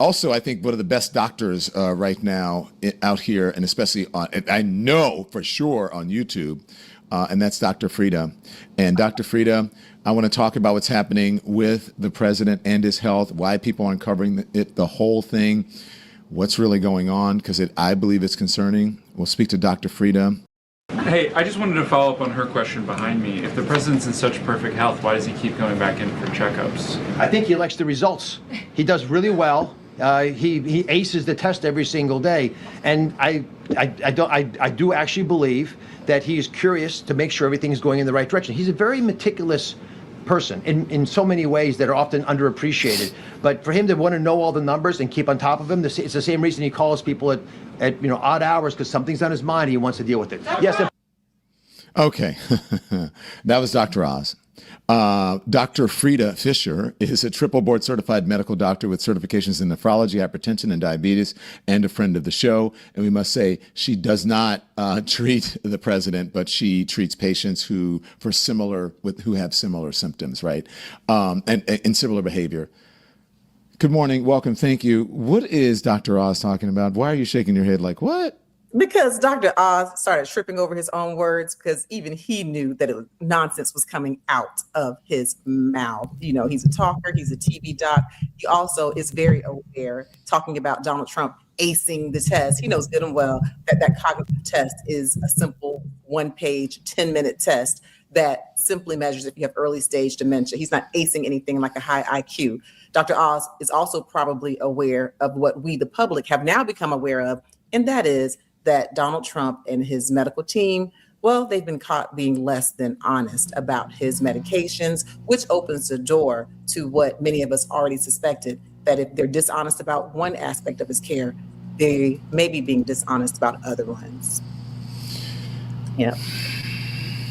Also, I think one of the best doctors right now out here, and especially on, and I know for sure on YouTube, and that's Dr. Frita. And Dr. Frita, I want to talk about what's happening with the president and his health, why people aren't covering it, the whole thing, what's really going on, because I believe it's concerning. We'll speak to Dr. Frita. Hey, I just wanted to follow up on her question behind me. If the president's in such perfect health, why does he keep going back in for checkups? I think he likes the results. He does really well. He aces the test every single day, and I do actually believe that he is curious to make sure everything is going in the right direction. He's a very meticulous person in so many ways that are often underappreciated. But for him to want to know all the numbers and keep on top of them, it's the same reason he calls people at odd hours, because something's on his mind and he wants to deal with it. Yes. Okay, that was Dr. Oz. Dr. Frita Fisher is a triple board certified medical doctor with certifications in nephrology, hypertension, and diabetes, and a friend of the show. And we must say she does not treat the president, but she treats patients who have similar symptoms, right? And similar behavior. Good morning, welcome, thank you. What is Dr. Oz talking about? Why are you shaking your head like, what? Because Dr. Oz started tripping over his own words, because even he knew that nonsense was coming out of his mouth. You know, he's a talker, he's a TV doc. He also is very aware, talking about Donald Trump acing the test. He knows good and well that cognitive test is a simple 1-page, 10-minute test that simply measures if you have early stage dementia. He's not acing anything like a high IQ. Dr. Oz is also probably aware of what we, the public, have now become aware of, and that is that Donald Trump and his medical team, well, they've been caught being less than honest about his medications, which opens the door to what many of us already suspected, that if they're dishonest about one aspect of his care, they may be being dishonest about other ones. Yeah.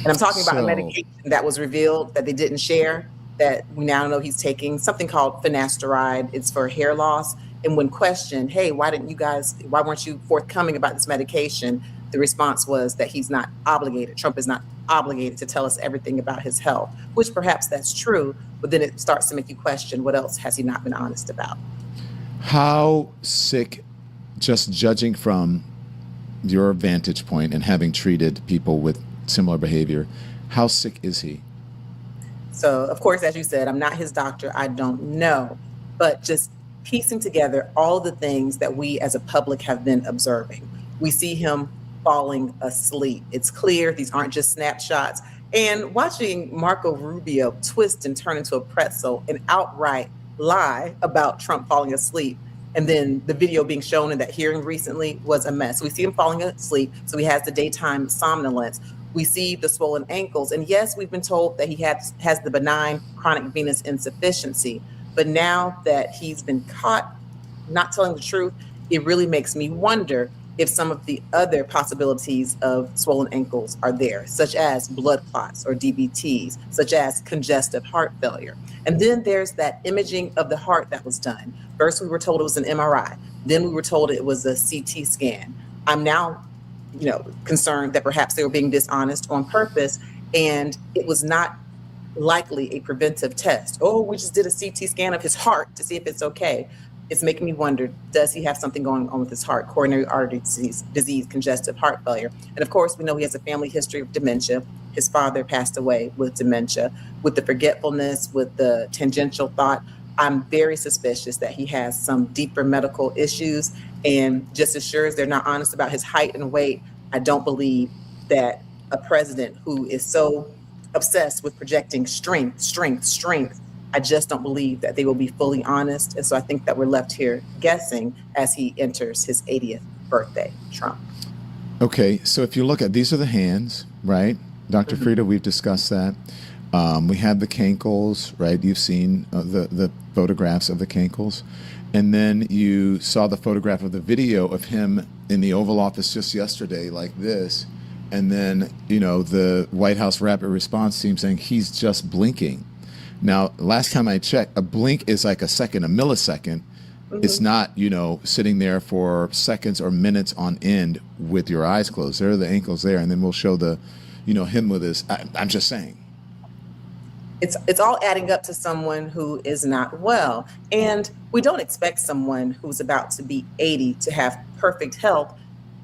And I'm talking about a medication that was revealed that they didn't share, that we now know he's taking, something called finasteride. It's for hair loss. And when questioned, hey, why weren't you forthcoming about this medication? The response was that he's not obligated. Trump is not obligated to tell us everything about his health, which perhaps that's true, but then it starts to make you question, what else has he not been honest about? How sick, just judging from your vantage point and having treated people with similar behavior, how sick is he? So, of course, as you said, I'm not his doctor. I don't know. But just piecing together all the things that we as a public have been observing. We see him falling asleep. It's clear these aren't just snapshots. And watching Marco Rubio twist and turn into a pretzel and outright lie about Trump falling asleep, and then the video being shown in that hearing recently was a mess. We see him falling asleep, so he has the daytime somnolence. We see the swollen ankles. And yes, we've been told that he has the benign chronic venous insufficiency. But now that he's been caught not telling the truth, it really makes me wonder if some of the other possibilities of swollen ankles are there, such as blood clots or DVTs, such as congestive heart failure. And then there's that imaging of the heart that was done. First, we were told it was an MRI. Then we were told it was a CT scan. I'm now concerned that perhaps they were being dishonest on purpose, and it was not likely a preventive test. Oh, we just did a CT scan of his heart to see if it's okay. It's making me wonder, does he have something going on with his heart? Coronary artery disease, congestive heart failure. And of course, we know he has a family history of dementia. His father passed away with dementia. With the forgetfulness, with the tangential thought, I'm very suspicious that he has some deeper medical issues. And just as sure as they're not honest about his height and weight, I don't believe that a president who is so obsessed with projecting strength, I just don't believe that they will be fully honest. And so I think that we're left here guessing as he enters his 80th birthday, Trump. Okay, so if you look at, these are the hands, right? Dr. Frita, we've discussed that. We have the cankles, right? You've seen the photographs of the cankles. And then you saw the photograph of the video of him in the Oval Office just yesterday, like this. And then, the White House rapid response team saying he's just blinking. Now, last time I checked, a blink is like a second, a millisecond. It's not, sitting there for seconds or minutes on end with your eyes closed. There are the ankles there. And then we'll show him with his, I'm just saying. it's all adding up to someone who is not well. And we don't expect someone who's about to be 80 to have perfect health,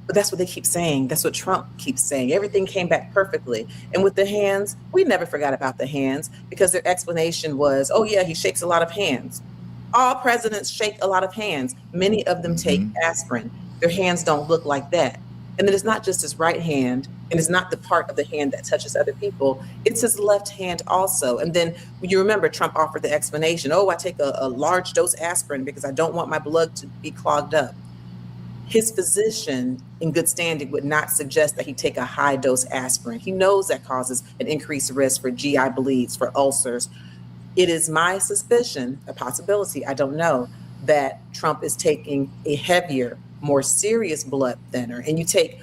but that's what they keep saying. That's what Trump keeps saying. Everything came back perfectly. And with the hands, we never forgot about the hands, because their explanation was, oh yeah, he shakes a lot of hands. All presidents shake a lot of hands. Many of them take aspirin. Their hands don't look like that. And then it's not just his right hand, and it's not the part of the hand that touches other people. It's his left hand also. And then you remember Trump offered the explanation, oh, I take a large dose aspirin because I don't want my blood to be clogged up. His physician in good standing would not suggest that he take a high dose aspirin. He knows that causes an increased risk for GI bleeds, for ulcers. It is my suspicion, a possibility, I don't know, that Trump is taking a heavier, more serious blood thinner. And you take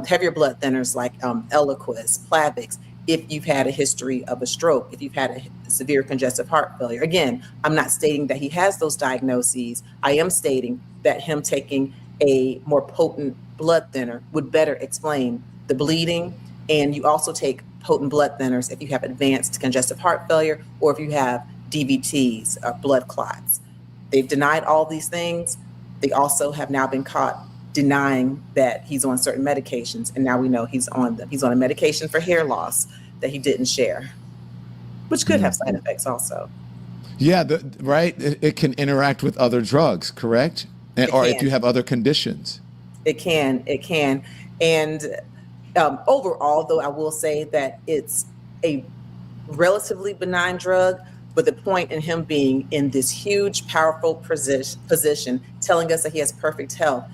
heavier blood thinners like Eliquis, Plavix, if you've had a history of a stroke, if you've had a severe congestive heart failure. Again, I'm not stating that he has those diagnoses. I am stating that him taking a more potent blood thinner would better explain the bleeding. And you also take potent blood thinners if you have advanced congestive heart failure or if you have DVTs, blood clots. They've denied all these things. They also have now been caught denying that he's on certain medications, and now we know he's on them. He's on a medication for hair loss that he didn't share, which could have side effects also. Yeah, right. It can interact with other drugs, correct? Or if you have other conditions. It can. And overall, though, I will say that it's a relatively benign drug. But the point in him being in this huge, powerful position, telling us that he has perfect health,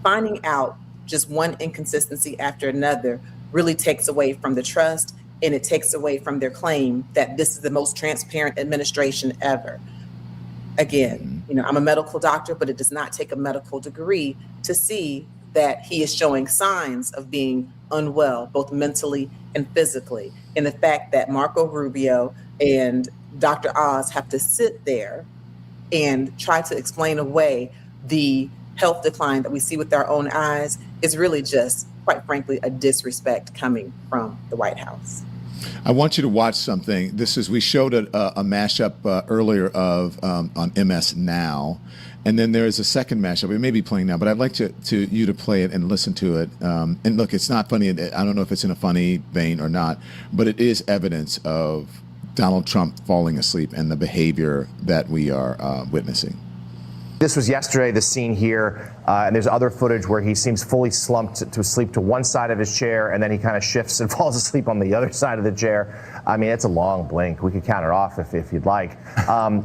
finding out just one inconsistency after another really takes away from the trust, and it takes away from their claim that this is the most transparent administration ever. Again, I'm a medical doctor, but it does not take a medical degree to see that he is showing signs of being unwell, both mentally and physically. And the fact that Marco Rubio and Dr. Oz have to sit there and try to explain away the health decline that we see with our own eyes is really just, quite frankly, a disrespect coming from the White House. I want you to watch something. We showed a mashup earlier of on MS Now, and then there is a second mashup. We may be playing now, but I'd like you to play it and listen to it. And look, it's not funny. I don't know if it's in a funny vein or not, but it is evidence of Donald Trump falling asleep and the behavior that we are witnessing. This was yesterday, the scene here, and there's other footage where he seems fully slumped to sleep to one side of his chair, and then he kind of shifts and falls asleep on the other side of the chair. I mean, it's a long blink. We could count it off if you'd like.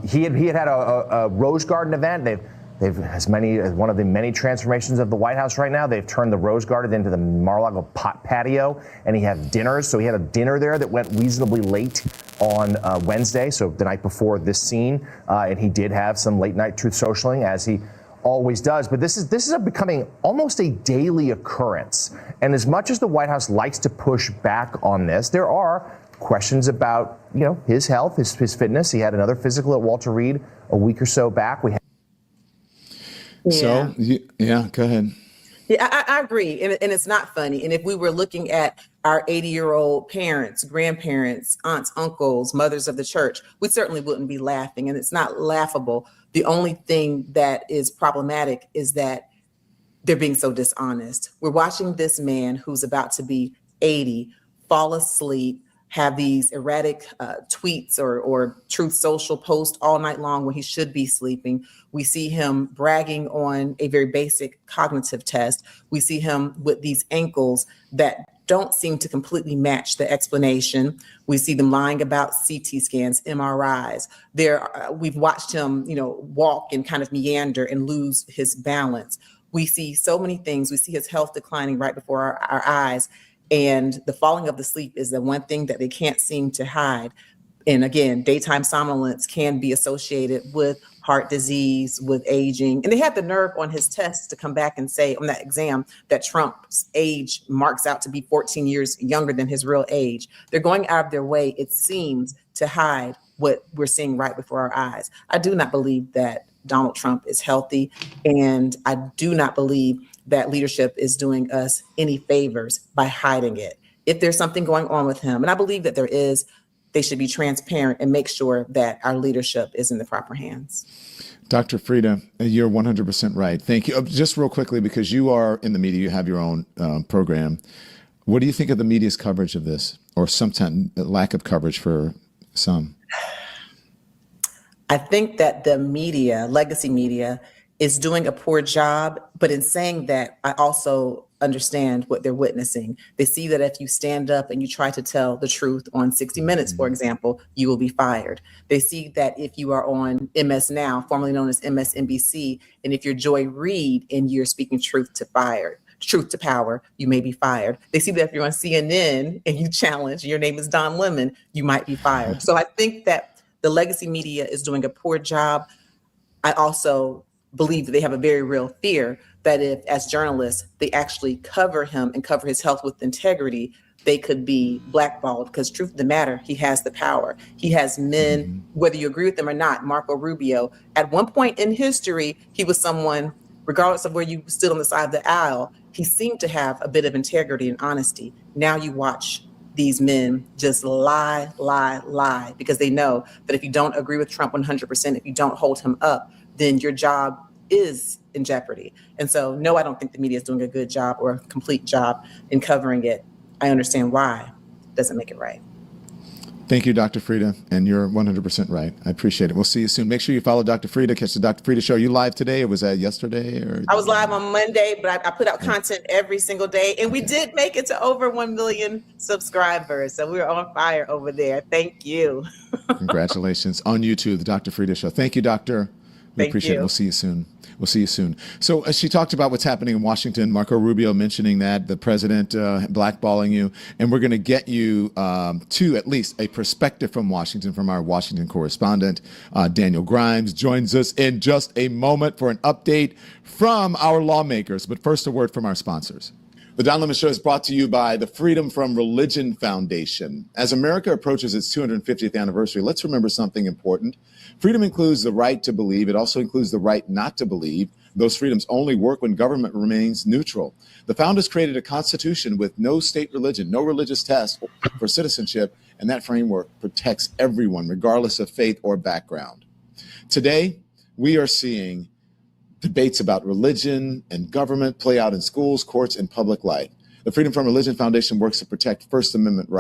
He had a Rose Garden event. They've as one of the many transformations of the White House right now. They've turned the Rose Garden into the Mar-a-Lago patio, and he had dinners. So he had a dinner there that went reasonably late on Wednesday, so the night before this scene, and he did have some late night truth socialing, as he always does. But this is becoming almost a daily occurrence. And as much as the White House likes to push back on this, there are questions about his health, his fitness. He had another physical at Walter Reed a week or so back. So, go ahead. Yeah, I agree. And it's not funny. And if we were looking at our 80-year-old parents, grandparents, aunts, uncles, mothers of the church, we certainly wouldn't be laughing. And it's not laughable. The only thing that is problematic is that they're being so dishonest. We're watching this man who's about to be 80 fall asleep, have these erratic tweets or truth social posts all night long when he should be sleeping. We see him bragging on a very basic cognitive test. We see him with these ankles that don't seem to completely match the explanation. We see them lying about CT scans, MRIs. We've watched him, walk and kind of meander and lose his balance. We see so many things. We see his health declining right before our eyes. And the falling of the sleep is the one thing that they can't seem to hide. And again, daytime somnolence can be associated with heart disease, with aging. And they had the nerve on his test to come back and say on that exam that Trump's age marks out to be 14 years younger than his real age. They're going out of their way, it seems, to hide what we're seeing right before our eyes. I do not believe that Donald Trump is healthy, and I do not believe that leadership is doing us any favors by hiding it. If there's something going on with him, and I believe that there is, they should be transparent and make sure that our leadership is in the proper hands. Dr. Frita, you're 100% right. Thank you. Just real quickly, because you are in the media, you have your own program. What do you think of the media's coverage of this, or sometimes lack of coverage for some? I think that the media, legacy media, is doing a poor job. But in saying that, I also understand what they're witnessing. They see that if you stand up and you try to tell the truth on 60 Minutes, for example, you will be fired. They see that if you are on MS Now, formerly known as MSNBC, and if you're Joy Reid and you're speaking truth to power, you may be fired. They see that if you're on CNN and you challenge, your name is Don Lemon, you might be fired. So I think that the legacy media is doing a poor job. I also believe that they have a very real fear that if, as journalists, they actually cover him and cover his health with integrity, they could be blackballed, because truth of the matter, he has the power. He has men, whether you agree with them or not. Marco Rubio, at one point in history, he was someone, regardless of where you stood on the side of the aisle, he seemed to have a bit of integrity and honesty. Now you watch these men just lie, because they know that if you don't agree with Trump 100%, if you don't hold him up, then your job is in jeopardy. And so, no, I don't think the media is doing a good job or a complete job in covering it. I understand why. It doesn't make it right. Thank you, Dr. Frita, and you're 100% right. I appreciate it. We'll see you soon. Make sure you follow Dr. Frita. Catch the Dr. Frita show. Are you live today, or was that yesterday? Or I was live on Monday, but I put out content every single day, and we did make it to over 1 million subscribers. So we're on fire over there. Thank you. Congratulations on YouTube, the Dr. Frita show. Thank you, Doctor. We Thank appreciate you. it. We'll see you soon. We'll see you soon. So as she talked about what's happening in Washington, Marco Rubio mentioning that, the president blackballing you, and we're going to get you to at least a perspective from Washington, from our Washington correspondent. Daniel Grimes joins us in just a moment for an update from our lawmakers. But first, a word from our sponsors. The Don Lemon Show is brought to you by the Freedom from Religion Foundation. As America approaches its 250th anniversary, let's remember something important. Freedom includes the right to believe. It also includes the right not to believe. Those freedoms only work when government remains neutral. The founders created a constitution with no state religion, no religious test for citizenship, and that framework protects everyone, regardless of faith or background. Today, we are seeing debates about religion and government play out in schools, courts, and public life. The Freedom from Religion Foundation works to protect First Amendment rights.